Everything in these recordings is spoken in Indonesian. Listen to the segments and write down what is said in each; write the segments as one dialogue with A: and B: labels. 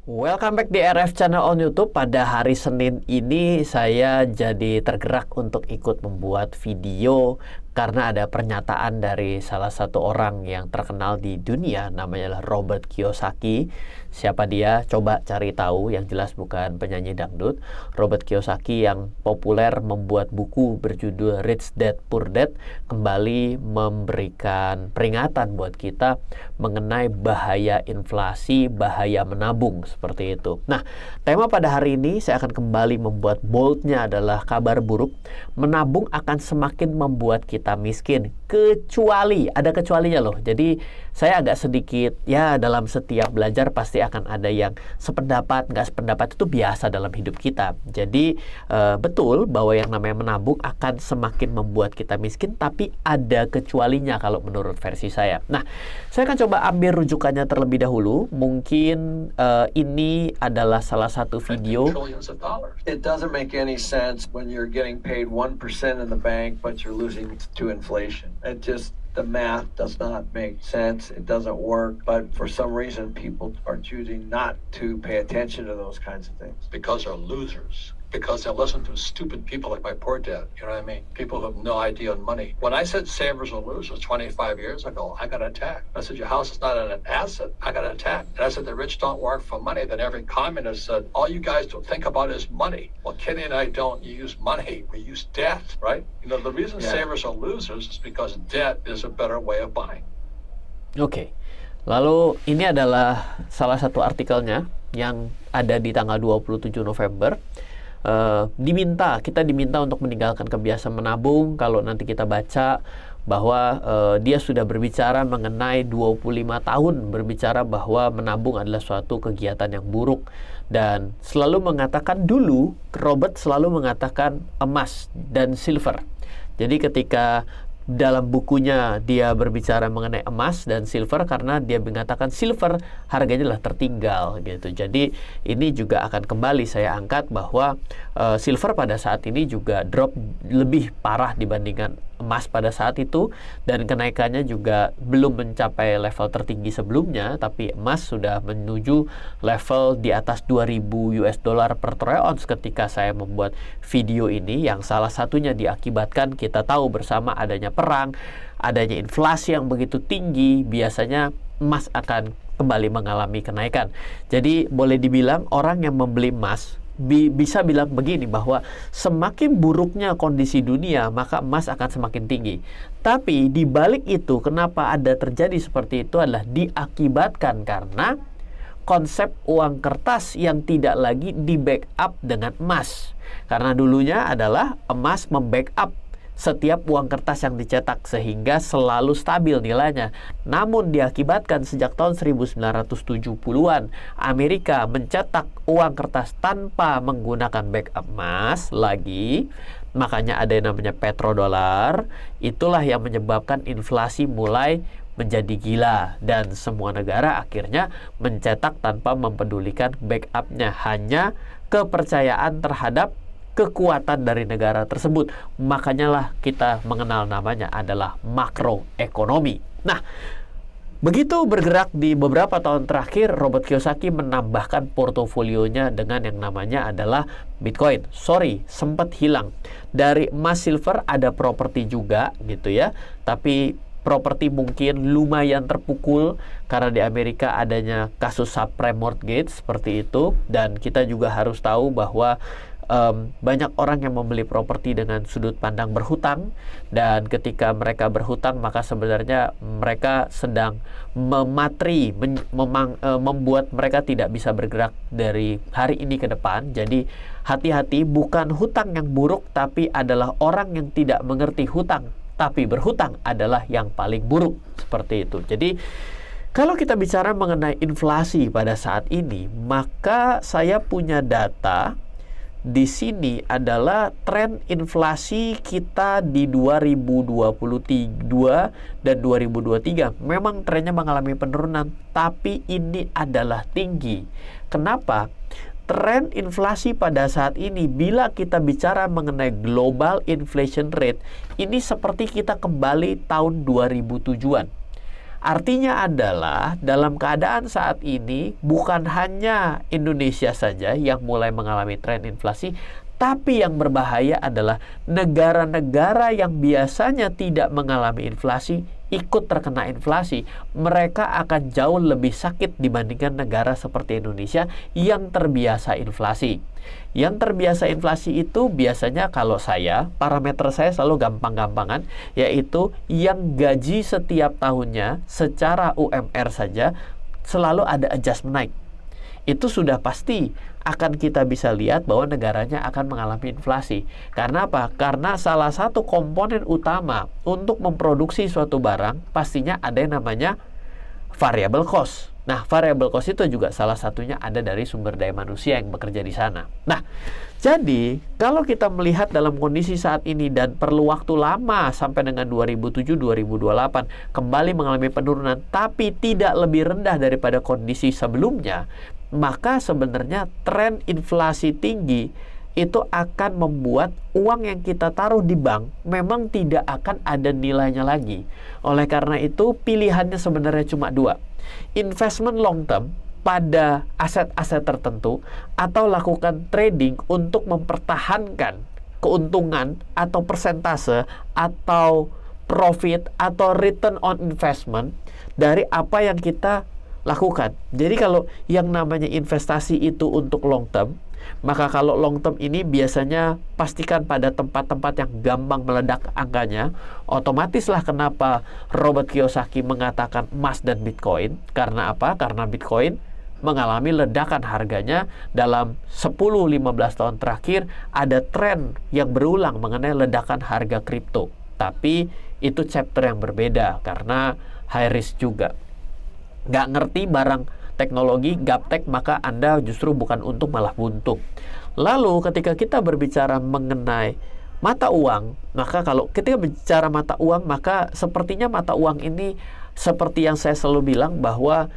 A: Welcome back di RF Channel on YouTube. Pada hari Senin ini saya jadi tergerak untuk ikut membuat video karena ada pernyataan dari salah satu orang yang terkenal di dunia, namanya Robert Kiyosaki. Siapa dia? Coba cari tahu, yang jelas bukan penyanyi dangdut. Robert Kiyosaki yang populer membuat buku berjudul Rich Dad Poor Dad kembali memberikan peringatan buat kita mengenai bahaya inflasi, bahaya menabung, seperti itu. Nah, tema pada hari ini saya akan kembali membuat boldnya adalah kabar buruk. Menabung akan semakin membuat kita miskin, kecuali, ada kecualinya loh. Jadi saya agak sedikit, ya dalam setiap belajar pasti akan ada yang sependapat, nggak sependapat, itu biasa dalam hidup kita. Jadi betul bahwa yang namanya menabung akan semakin membuat kita miskin, tapi ada kecualinya kalau menurut versi saya. Nah, saya akan coba ambil rujukannya terlebih dahulu. Mungkin ini adalah salah satu video.
B: It doesn't make any sense when you're getting paid 1% in the bank, but you're losing to inflation. The math does not make sense. It doesn't work. But for some reason, people are choosing not to pay attention to those kinds of things.
C: Because they're losers. Because they listen to stupid people like my poor dad. You know what I mean? People who have no idea on money. When I said savers are losers 25 years ago, I got attacked. I said, your house is not an asset. I got attacked. And I said, the rich don't work for money. Then every communist said, all you guys don't think about is money. Well, Kenny and I don't use money. We use debt, right? You know, the reason savers are losers is because debt is a better way of buying.
A: Oke. Lalu ini adalah salah satu artikelnya yang ada di tanggal 27 November. Kita diminta untuk meninggalkan kebiasaan menabung. Kalau nanti kita baca bahwa dia sudah berbicara mengenai 25 tahun berbicara bahwa menabung adalah suatu kegiatan yang buruk, dan selalu mengatakan, dulu Robert selalu mengatakan emas dan silver. Jadi ketika dalam bukunya dia berbicara mengenai emas dan silver, karena dia mengatakan silver harganya lah tertinggal gitu. Jadi ini juga akan kembali saya angkat bahwa silver pada saat ini juga drop lebih parah dibandingkan emas pada saat itu, dan kenaikannya juga belum mencapai level tertinggi sebelumnya, tapi emas sudah menuju level di atas 2000 US dollar per troy ounce ketika saya membuat video ini, yang salah satunya diakibatkan kita tahu bersama adanya perang, adanya inflasi yang begitu tinggi. Biasanya emas akan kembali mengalami kenaikan. Jadi boleh dibilang orang yang membeli emas bisa bilang begini, bahwa semakin buruknya kondisi dunia maka emas akan semakin tinggi. Tapi di balik itu, kenapa ada terjadi seperti itu adalah diakibatkan karena konsep uang kertas yang tidak lagi di backup dengan emas. Karena dulunya adalah emas membackup setiap uang kertas yang dicetak sehingga selalu stabil nilainya. Namun diakibatkan sejak tahun 1970-an Amerika mencetak uang kertas tanpa menggunakan backup emas lagi. Makanya ada yang namanya petrodolar. Itulah yang menyebabkan inflasi mulai menjadi gila, dan semua negara akhirnya mencetak tanpa mempedulikan backupnya, hanya kepercayaan terhadap kekuatan dari negara tersebut. Makanya lah kita mengenal namanya adalah makroekonomi. Nah, begitu bergerak di beberapa tahun terakhir, Robert Kiyosaki menambahkan portofolionya dengan yang namanya adalah Bitcoin. Sempat hilang. Dari emas, silver, ada properti juga gitu ya. Tapi properti mungkin lumayan terpukul karena di Amerika adanya kasus subprime mortgage seperti itu, dan kita juga harus tahu bahwa banyak orang yang membeli properti dengan sudut pandang berhutang, dan ketika mereka berhutang maka sebenarnya mereka sedang membuat mereka tidak bisa bergerak dari hari ini ke depan. Jadi hati-hati, bukan hutang yang buruk, tapi adalah orang yang tidak mengerti hutang tapi berhutang adalah yang paling buruk, seperti itu. Jadi kalau kita bicara mengenai inflasi pada saat ini, maka saya punya data di sini adalah tren inflasi kita di 2022 dan 2023. Memang trennya mengalami penurunan, tapi ini adalah tinggi. Kenapa? Tren inflasi pada saat ini, bila kita bicara mengenai global inflation rate, ini seperti kita kembali tahun 2007-an. Artinya adalah dalam keadaan saat ini bukan hanya Indonesia saja yang mulai mengalami tren inflasi, tapi yang berbahaya adalah negara-negara yang biasanya tidak mengalami inflasi ikut terkena inflasi. Mereka akan jauh lebih sakit dibandingkan negara seperti Indonesia yang terbiasa inflasi. Yang terbiasa inflasi itu biasanya kalau parameter saya selalu gampang-gampangan, yaitu yang gaji setiap tahunnya secara UMR saja selalu ada adjustment naik. Itu sudah pasti akan kita bisa lihat bahwa negaranya akan mengalami inflasi. Karena apa? Karena salah satu komponen utama untuk memproduksi suatu barang pastinya ada yang namanya variable cost. Nah, variable cost itu juga salah satunya ada dari sumber daya manusia yang bekerja di sana. Nah, jadi kalau kita melihat dalam kondisi saat ini dan perlu waktu lama sampai dengan 2007-2028 kembali mengalami penurunan tapi tidak lebih rendah daripada kondisi sebelumnya, maka sebenarnya tren inflasi tinggi itu akan membuat uang yang kita taruh di bank memang tidak akan ada nilainya lagi. Oleh karena itu pilihannya sebenarnya cuma dua. Investment long term pada aset-aset tertentu atau lakukan trading untuk mempertahankan keuntungan atau persentase atau profit atau return on investment dari apa yang kita lakukan. Jadi kalau yang namanya investasi itu untuk long term, maka kalau long term ini biasanya pastikan pada tempat-tempat yang gampang meledak angkanya. Otomatislah kenapa Robert Kiyosaki mengatakan emas dan Bitcoin. Karena apa? Karena Bitcoin mengalami ledakan harganya dalam 10-15 tahun terakhir. Ada tren yang berulang mengenai ledakan harga kripto. Tapi itu chapter yang berbeda karena high risk juga. Nggak ngerti barang teknologi, gaptek, maka Anda justru bukan untung malah buntung. Lalu ketika kita berbicara mengenai mata uang, maka kalau ketika bicara mata uang, maka sepertinya mata uang ini seperti yang saya selalu bilang bahwa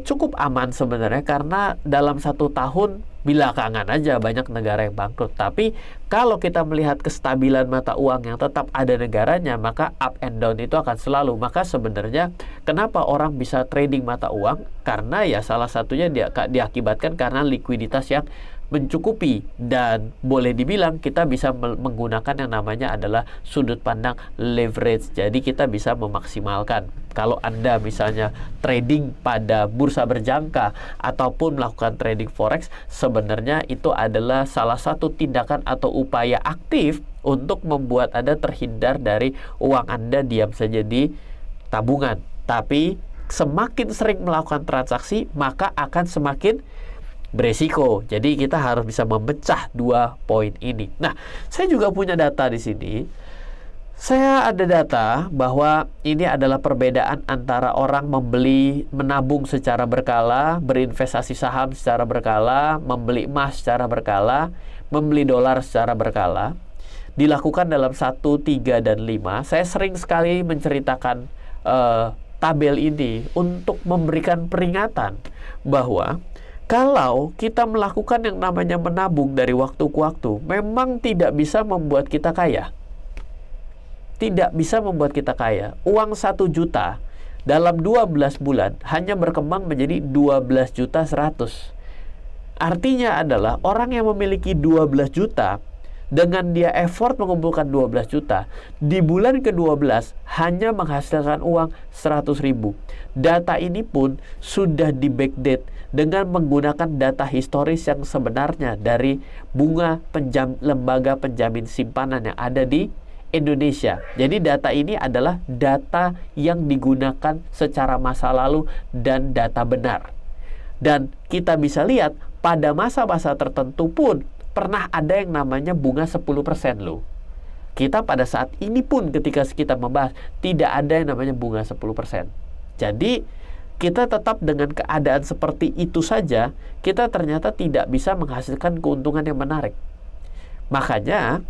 A: cukup aman sebenarnya karena dalam 1 tahun belakangan aja banyak negara yang bangkrut. Tapi kalau kita melihat kestabilan mata uang yang tetap ada negaranya, maka up and down itu akan selalu. Maka sebenarnya kenapa orang bisa trading mata uang? Karena ya salah satunya diakibatkan karena likuiditas yang mencukupi, dan boleh dibilang kita bisa menggunakan yang namanya adalah sudut pandang leverage. Jadi kita bisa memaksimalkan. Kalau Anda misalnya trading pada bursa berjangka ataupun melakukan trading forex, sebenarnya itu adalah salah satu tindakan atau upaya aktif untuk membuat Anda terhindar dari uang Anda diam saja di tabungan. Tapi semakin sering melakukan transaksi, maka akan semakin beresiko. Jadi kita harus bisa memecah dua poin ini. Nah, saya juga punya data di sini. Saya ada data bahwa ini adalah perbedaan antara orang menabung secara berkala, berinvestasi saham secara berkala, membeli emas secara berkala, membeli dolar secara berkala. Dilakukan dalam 1, 3, dan 5. Saya sering sekali menceritakan tabel ini untuk memberikan peringatan bahwa kalau kita melakukan yang namanya menabung dari waktu ke waktu, memang tidak bisa membuat kita kaya. Tidak bisa membuat kita kaya. Uang 1 juta dalam 12 bulan hanya berkembang menjadi 12.100.000. Artinya adalah orang yang memiliki 12 juta, dengan dia effort mengumpulkan 12 juta, di bulan ke-12 hanya menghasilkan uang 100.000. Data ini pun sudah di backdate dengan menggunakan data historis yang sebenarnya dari bunga lembaga penjamin simpanan yang ada di Indonesia. Jadi data ini adalah data yang digunakan secara masa lalu dan data benar. Dan kita bisa lihat pada masa-masa tertentu pun pernah ada yang namanya bunga 10% loh. Kita pada saat ini pun ketika kita membahas tidak ada yang namanya bunga 10%. Jadi kita tetap dengan keadaan seperti itu saja, kita ternyata tidak bisa menghasilkan keuntungan yang menarik. Makanya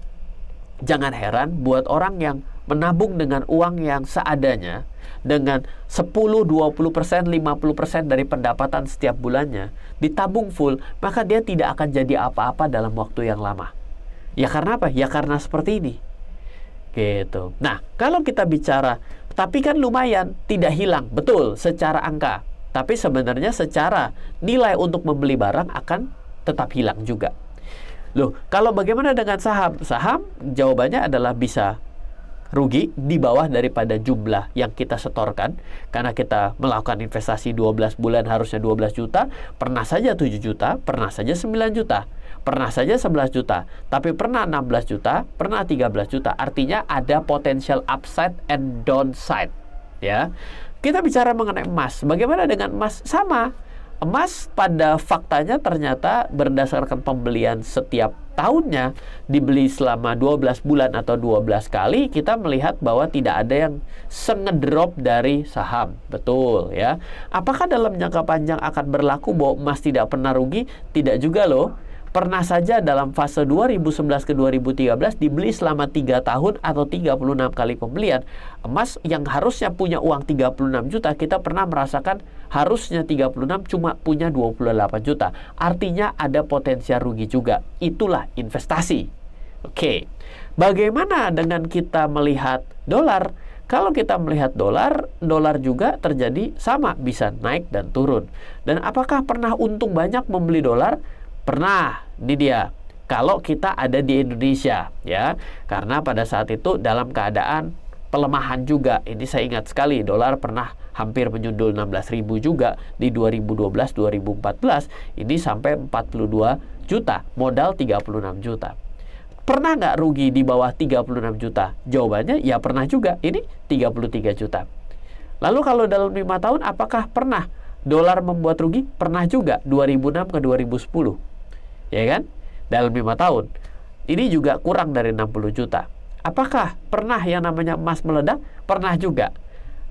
A: jangan heran buat orang yang menabung dengan uang yang seadanya, dengan 10, 20%, 50% dari pendapatan setiap bulannya, ditabung full, maka dia tidak akan jadi apa-apa dalam waktu yang lama. Ya karena apa? Ya karena seperti ini. Gitu. Nah, kalau kita bicara tapi kan lumayan, tidak hilang. Betul, secara angka. Tapi sebenarnya secara nilai untuk membeli barang akan tetap hilang juga. Loh, kalau bagaimana dengan saham? Saham jawabannya adalah bisa rugi di bawah daripada jumlah yang kita setorkan, karena kita melakukan investasi 12 bulan harusnya 12 juta, pernah saja 7 juta, pernah saja 9 juta, pernah saja 11 juta, tapi pernah 16 juta, pernah 13 juta. Artinya ada potensial upside and downside, ya. Kita bicara mengenai emas. Bagaimana dengan emas? Sama. Emas pada faktanya ternyata berdasarkan pembelian setiap tahunnya, dibeli selama 12 bulan atau 12 kali, kita melihat bahwa tidak ada yang sengedrop dari saham. Betul, ya. Apakah dalam jangka panjang akan berlaku bahwa emas tidak pernah rugi? Tidak juga loh. Pernah saja dalam fase 2011 ke 2013 dibeli selama 3 tahun atau 36 kali pembelian. Emas yang harusnya punya uang 36 juta, kita pernah merasakan harusnya 36 cuma punya 28 juta. Artinya ada potensial rugi juga. Itulah investasi. Oke. Bagaimana dengan kita melihat dolar? Kalau kita melihat dolar juga terjadi sama, bisa naik dan turun. Dan apakah pernah untung banyak membeli dolar? Pernah, ini dia. Kalau kita ada di Indonesia, ya, karena pada saat itu dalam keadaan pelemahan juga. Ini saya ingat sekali, dolar pernah hampir menyundul 16.000 juga di 2012-2014. Ini sampai 42 juta, modal 36 juta. Pernah nggak rugi di bawah 36 juta? Jawabannya ya pernah juga. Ini 33 juta. Lalu kalau dalam 5 tahun, apakah pernah dolar membuat rugi? Pernah juga, 2006 ke 2010. Ya kan? Dalam 5 tahun. Ini juga kurang dari 60 juta. Apakah pernah yang namanya emas meledak? Pernah juga.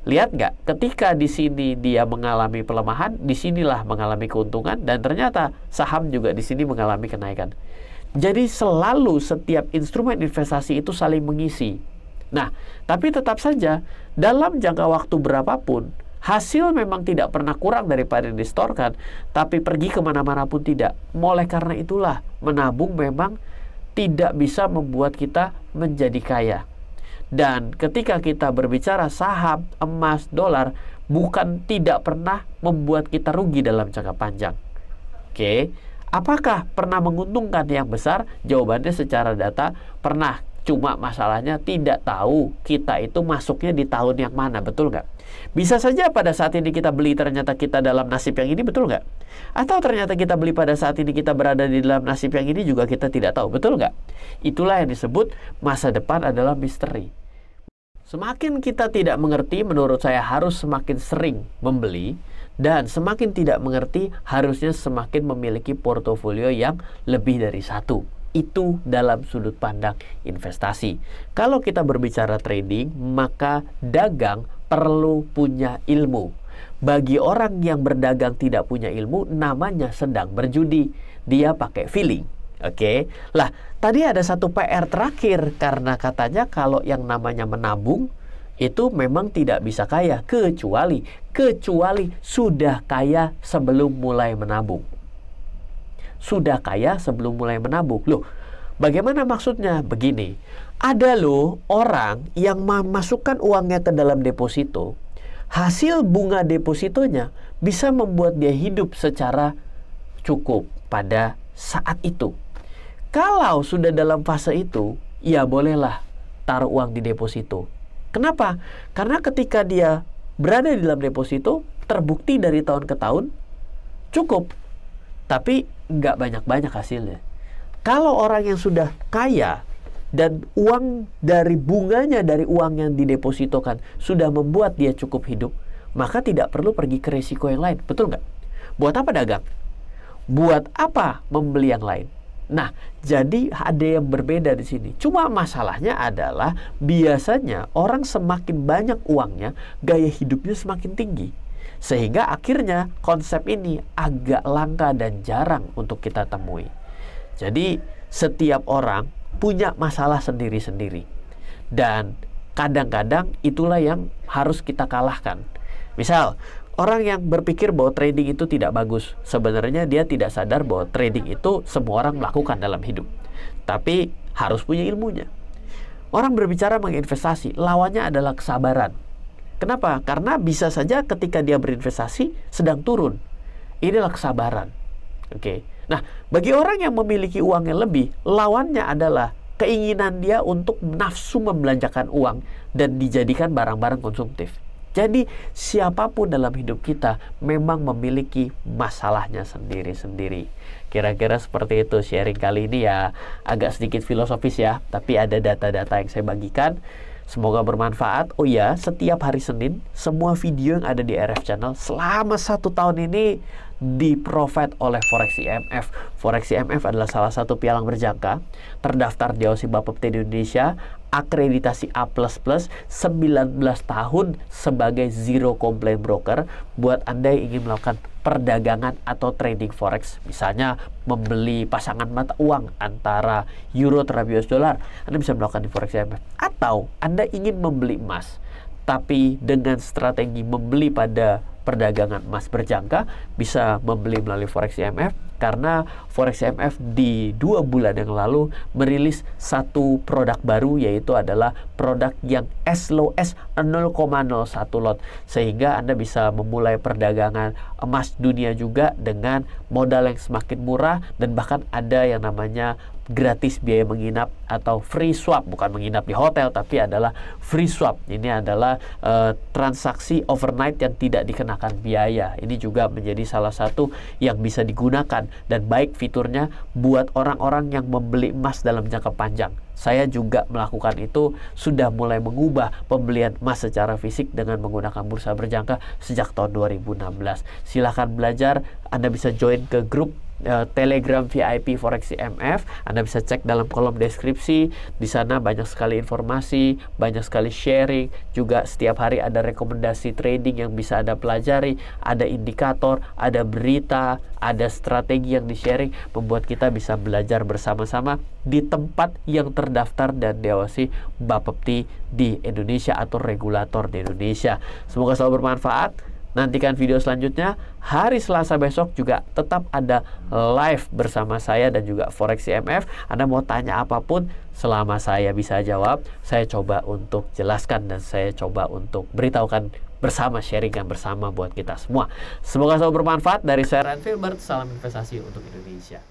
A: Lihat nggak? Ketika di sini dia mengalami pelemahan, di sinilah mengalami keuntungan, dan ternyata saham juga di sini mengalami kenaikan. Jadi selalu setiap instrumen investasi itu saling mengisi. Nah, tapi tetap saja dalam jangka waktu berapapun, hasil memang tidak pernah kurang daripada yang disetorkan, tapi pergi kemana-mana pun tidak. Oleh karena itulah, menabung memang tidak bisa membuat kita menjadi kaya. Dan ketika kita berbicara saham, emas, dolar, bukan tidak pernah membuat kita rugi dalam jangka panjang. Oke, apakah pernah menguntungkan yang besar? Jawabannya secara data pernah. Cuma masalahnya tidak tahu kita itu masuknya di tahun yang mana, betul nggak? Bisa saja pada saat ini kita beli ternyata kita dalam nasib yang ini, betul nggak? Atau ternyata kita beli pada saat ini kita berada di dalam nasib yang ini juga kita tidak tahu, betul nggak? Itulah yang disebut masa depan adalah misteri. Semakin kita tidak mengerti, menurut saya harus semakin sering membeli, dan semakin tidak mengerti harusnya semakin memiliki portofolio yang lebih dari satu. Itu dalam sudut pandang investasi. Kalau kita berbicara trading, maka dagang perlu punya ilmu. Bagi orang yang berdagang tidak punya ilmu, namanya sedang berjudi. Dia pakai feeling. Oke. Lah, tadi ada satu PR terakhir, karena katanya kalau yang namanya menabung itu memang tidak bisa kaya kecuali sudah kaya sebelum mulai menabung. Sudah kaya sebelum mulai menabung. Loh, bagaimana maksudnya? Begini, ada loh orang yang memasukkan uangnya ke dalam deposito, hasil bunga depositonya bisa membuat dia hidup secara cukup pada saat itu. Kalau sudah dalam fase itu, ya bolehlah taruh uang di deposito. Kenapa? Karena ketika dia berada di dalam deposito, terbukti dari tahun ke tahun cukup, tapi nggak banyak-banyak hasilnya. Kalau orang yang sudah kaya dan uang dari bunganya dari uang yang didepositokan sudah membuat dia cukup hidup, maka tidak perlu pergi ke risiko yang lain. Betul nggak? Buat apa dagang? Buat apa membeli yang lain? Nah, jadi ada yang berbeda di sini. Cuma masalahnya adalah biasanya orang semakin banyak uangnya, gaya hidupnya semakin tinggi. Sehingga akhirnya konsep ini agak langka dan jarang untuk kita temui. Jadi setiap orang punya masalah sendiri-sendiri. Dan kadang-kadang itulah yang harus kita kalahkan. Misal, orang yang berpikir bahwa trading itu tidak bagus, sebenarnya dia tidak sadar bahwa trading itu semua orang melakukan dalam hidup. Tapi harus punya ilmunya. Orang berbicara menginvestasi, lawannya adalah kesabaran. Kenapa? Karena bisa saja ketika dia berinvestasi sedang turun. Inilah kesabaran. Oke. Nah, bagi orang yang memiliki uang yang lebih, lawannya adalah keinginan dia untuk nafsu membelanjakan uang dan dijadikan barang-barang konsumtif. Jadi, siapapun dalam hidup kita memang memiliki masalahnya sendiri-sendiri. Kira-kira seperti itu sharing kali ini ya. Agak sedikit filosofis ya, tapi ada data-data yang saya bagikan. Semoga bermanfaat. Oh ya, setiap hari Senin, semua video yang ada di RF Channel selama 1 tahun ini di-provide oleh Forex IMF. Forex IMF adalah salah satu pialang berjangka, terdaftar di OSI Bapepti di Indonesia, akreditasi A++, 19 tahun sebagai zero complaint broker. Buat Anda yang ingin melakukan perdagangan atau trading forex, misalnya membeli pasangan mata uang antara euro terhadap US dollar, Anda bisa melakukan di Forex IMF. Atau Anda ingin membeli emas, tapi dengan strategi membeli pada perdagangan emas berjangka, bisa membeli melalui Forex IMF, karena Forex IMF di 2 bulan yang lalu merilis satu produk baru, yaitu adalah produk yang as low as 0,01 lot, sehingga Anda bisa memulai perdagangan emas dunia juga dengan modal yang semakin murah, dan bahkan ada yang namanya gratis biaya menginap atau free swap, bukan menginap di hotel tapi adalah free swap. Ini adalah transaksi overnight yang tidak dikenakan biaya. Ini juga menjadi salah satu yang bisa digunakan dan baik fiturnya buat orang-orang yang membeli emas dalam jangka panjang. Saya juga melakukan itu, sudah mulai mengubah pembelian emas secara fisik dengan menggunakan bursa berjangka sejak tahun 2016. Silahkan belajar. Anda bisa join ke grup Telegram VIP Forex IMF. Anda bisa cek dalam kolom deskripsi. Di sana banyak sekali informasi, banyak sekali sharing. Juga setiap hari ada rekomendasi trading yang bisa Anda pelajari. Ada indikator, ada berita, ada strategi yang di-sharing, membuat kita bisa belajar bersama-sama di tempat yang terdaftar dan diawasi Bapepti di Indonesia atau regulator di Indonesia. Semoga selalu bermanfaat. Nantikan video selanjutnya. Hari Selasa besok juga tetap ada live bersama saya dan juga Forex IMF. Anda mau tanya apapun, selama saya bisa jawab, saya coba untuk jelaskan dan saya coba untuk beritahukan bersama, sharingkan bersama buat kita semua. Semoga selalu bermanfaat. Dari saya Ryan Filbert, salam investasi untuk Indonesia.